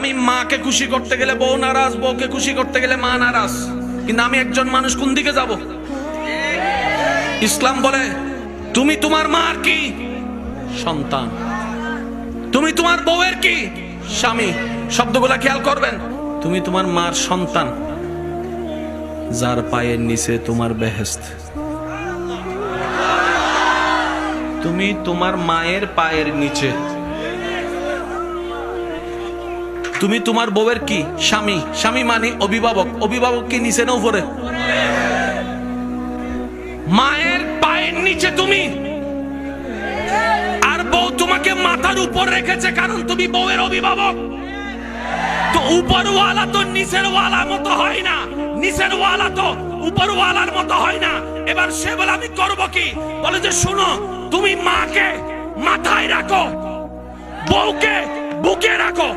আমি মাকে খুশি করতে গেলে বউ নারাজ, বউকে খুশি করতে গেলে মা নারাজ। কিন্তু আমি একজন মানুষ, কোন দিকে যাব? ইসলাম বলে তুমি তোমার মার কি? সন্তান। তুমি তোমার বউয়ের কি? স্বামী। শব্দগুলা খেয়াল করবেন। তুমি তোমার মার সন্তান, যার পায়ের নিচে তোমার বেহেশত। তুমি তোমার মায়ের পায়ের নিচে। তুমি তোমার বউয়ের কি? স্বামী। স্বামী মানে অভিভাবক। অভিভাবক কি নিচে না উপরে? মায়ের পায়ের নিচে তুমি, আর বউ তোমাকে মাথার উপর রেখেছে, কারণ তুমি বউয়ের অভিভাবক। তো উপরওয়ালা তো নিচের ওয়ালার মতো হয় না, নিচের ওয়ালা তো উপরওয়ালার মতো হয় না। এবার সে বলে আমি করব কি? বলে যে শুনো, তুমি মাকে মাথায় রাখো, বউকে বুকে রাখো।